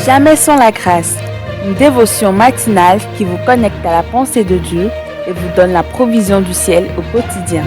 Jamais sans la grâce, une dévotion matinale qui vous connecte à la pensée de Dieu et vous donne la provision du ciel au quotidien.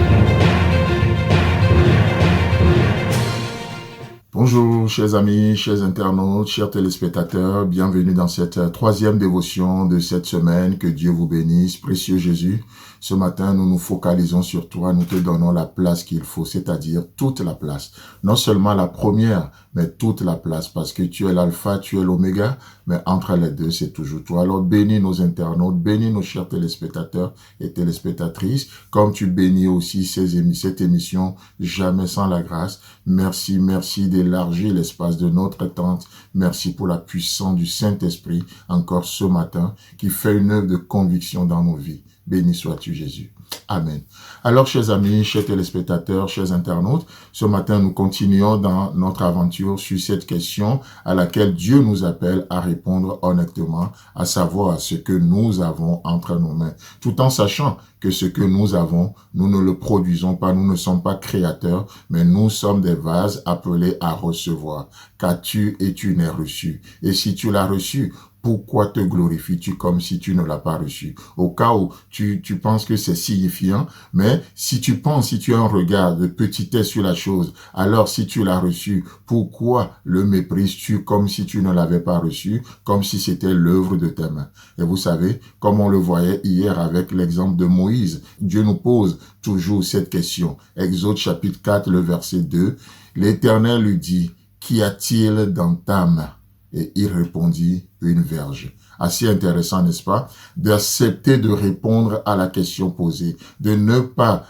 Bonjour chers amis, chers internautes, chers téléspectateurs, bienvenue dans cette troisième dévotion de cette semaine. Que Dieu vous bénisse, précieux Jésus. Ce matin, nous nous focalisons sur toi, nous te donnons la place qu'il faut, c'est-à-dire toute la place. Non seulement la première, mais toute la place, parce que tu es l'alpha, tu es l'oméga, mais entre les deux, c'est toujours toi. Alors bénis nos internautes, bénis nos chers téléspectateurs et téléspectatrices, comme tu bénis aussi cette émission Jamais sans la grâce. Merci d'élargir l'espace de notre tente. Merci pour la puissance du Saint-Esprit, encore ce matin, qui fait une œuvre de conviction dans nos vies. Béni sois-tu, Jésus. Amen. Alors, chers amis, chers téléspectateurs, chers internautes, ce matin, nous continuons dans notre aventure sur cette question à laquelle Dieu nous appelle à répondre honnêtement, à savoir ce que nous avons entre nos mains, tout en sachant que ce que nous avons, nous ne le produisons pas, nous ne sommes pas créateurs, mais nous sommes des vases appelés à recevoir. Qu'as-tu et tu n'es reçu? Et si tu l'as reçu, pourquoi te glorifies-tu comme si tu ne l'as pas reçu? Au cas où tu penses que c'est signifiant, mais si tu as un regard de petitesse sur la chose, alors si tu l'as reçu, pourquoi le méprises-tu comme si tu ne l'avais pas reçu, comme si c'était l'œuvre de tes mains? Et vous savez, comme on le voyait hier avec l'exemple de Moïse, Dieu nous pose toujours cette question. Exode chapitre 4, le verset 2, l'Éternel lui dit, qu'y a-t-il dans ta main? Et il répondit, une verge. Assez intéressant, n'est-ce pas? D'accepter de répondre à la question posée, de ne pas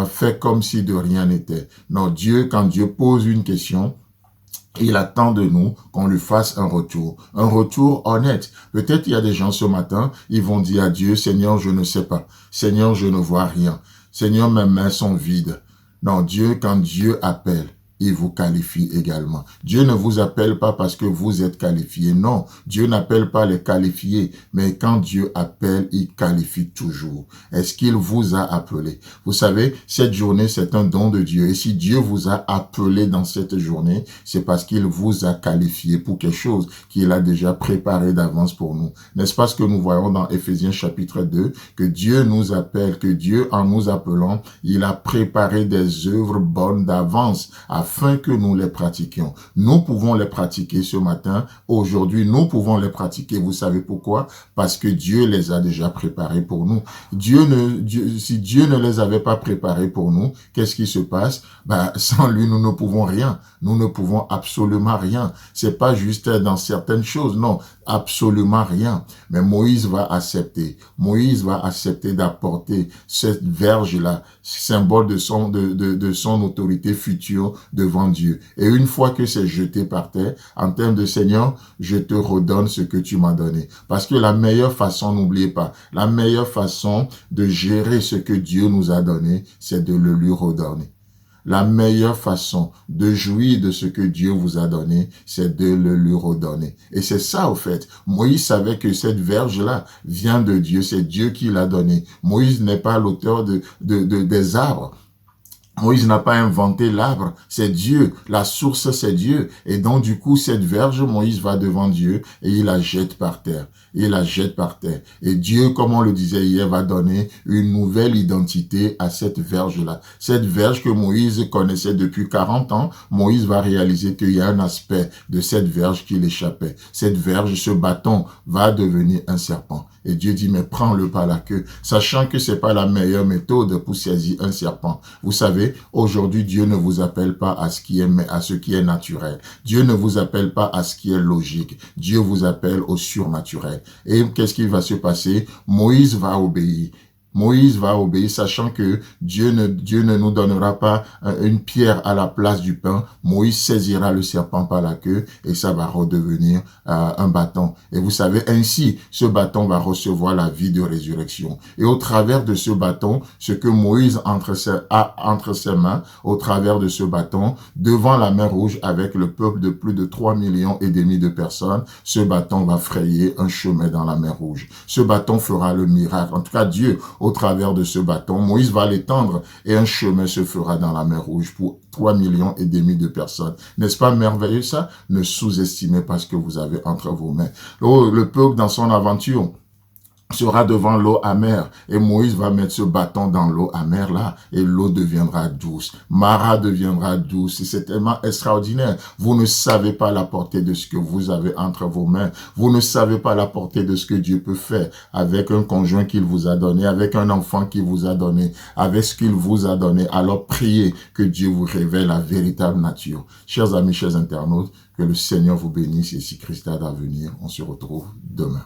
faire comme si de rien n'était. Non, quand Dieu pose une question, il attend de nous qu'on lui fasse un retour honnête. Peut-être il y a des gens ce matin, ils vont dire à Dieu, Seigneur, je ne sais pas. Seigneur, je ne vois rien. Seigneur, mes mains sont vides. Non, quand Dieu appelle, il vous qualifie également. Dieu ne vous appelle pas parce que vous êtes qualifié. Non, Dieu n'appelle pas les qualifiés. Mais quand Dieu appelle, il qualifie toujours. Est-ce qu'il vous a appelé? Vous savez, cette journée, c'est un don de Dieu. Et si Dieu vous a appelé dans cette journée, c'est parce qu'il vous a qualifié pour quelque chose qu'il a déjà préparé d'avance pour nous. N'est-ce pas ce que nous voyons dans Éphésiens chapitre 2? Que Dieu nous appelle, que Dieu, en nous appelant, il a préparé des œuvres bonnes d'avance afin que nous les pratiquions. Nous pouvons les pratiquer ce matin. Aujourd'hui, nous pouvons les pratiquer. Vous savez pourquoi? Parce que Dieu les a déjà préparés pour nous. Si Dieu ne les avait pas préparés pour nous, qu'est-ce qui se passe? Sans lui, nous ne pouvons rien. Nous ne pouvons absolument rien. C'est pas juste dans certaines choses, non, absolument rien. Mais Moïse va accepter. Moïse va accepter d'apporter cette verge-là, symbole de son autorité future devant Dieu. Et une fois que c'est jeté par terre, en termes de Seigneur, je te redonne ce que tu m'as donné. Parce que la meilleure façon, n'oubliez pas, la meilleure façon de gérer ce que Dieu nous a donné, c'est de le lui redonner. La meilleure façon de jouir de ce que Dieu vous a donné, c'est de le lui redonner. Et c'est ça, au fait. Moïse savait que cette verge-là vient de Dieu. C'est Dieu qui l'a donnée. Moïse n'est pas l'auteur des arbres. Moïse n'a pas inventé l'arbre, c'est Dieu. La source, c'est Dieu. Et donc, du coup, cette verge, Moïse va devant Dieu et il la jette par terre. Il la jette par terre. Et Dieu, comme on le disait hier, va donner une nouvelle identité à cette verge-là. Cette verge que Moïse connaissait depuis 40 ans, Moïse va réaliser qu'il y a un aspect de cette verge qui l'échappait. Cette verge, ce bâton, va devenir un serpent. Et Dieu dit, mais prends-le par la queue, sachant que c'est pas la meilleure méthode pour saisir un serpent. Vous savez, aujourd'hui, Dieu ne vous appelle pas à ce qui est naturel. Dieu ne vous appelle pas à ce qui est logique. Dieu vous appelle au surnaturel. Et qu'est-ce qui va se passer? Moïse va obéir. Moïse va obéir, sachant que Dieu ne nous donnera pas une pierre à la place du pain. Moïse saisira le serpent par la queue et ça va redevenir un bâton. Et vous savez, ainsi, ce bâton va recevoir la vie de résurrection. Et au travers de ce bâton, ce que Moïse a entre ses mains, au travers de ce bâton, devant la mer Rouge, avec le peuple de plus de 3,5 millions de personnes, ce bâton va frayer un chemin dans la mer Rouge. Ce bâton fera le miracle. En tout cas, Dieu, au au travers de ce bâton. Moïse va l'étendre et un chemin se fera dans la mer Rouge pour 3,5 millions de personnes. N'est-ce pas merveilleux ça? Ne sous-estimez pas ce que vous avez entre vos mains. Oh, le peuple dans son aventure sera devant l'eau amère et Moïse va mettre ce bâton dans l'eau amère là et l'eau deviendra douce. Mara deviendra douce et c'est tellement extraordinaire. Vous ne savez pas la portée de ce que vous avez entre vos mains. Vous ne savez pas la portée de ce que Dieu peut faire avec un conjoint qu'il vous a donné, avec un enfant qu'il vous a donné, avec ce qu'il vous a donné. Alors priez que Dieu vous révèle la véritable nature. Chers amis, chers internautes, que le Seigneur vous bénisse et si Christ a d'avenir, on se retrouve demain.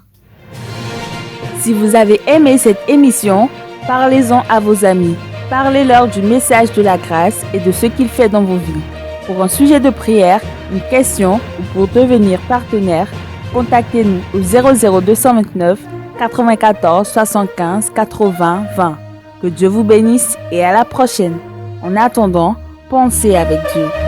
Si vous avez aimé cette émission, parlez-en à vos amis. Parlez-leur du message de la grâce et de ce qu'il fait dans vos vies. Pour un sujet de prière, une question ou pour devenir partenaire, contactez-nous au 00229 94 75 80 20. Que Dieu vous bénisse et à la prochaine. En attendant, pensez avec Dieu.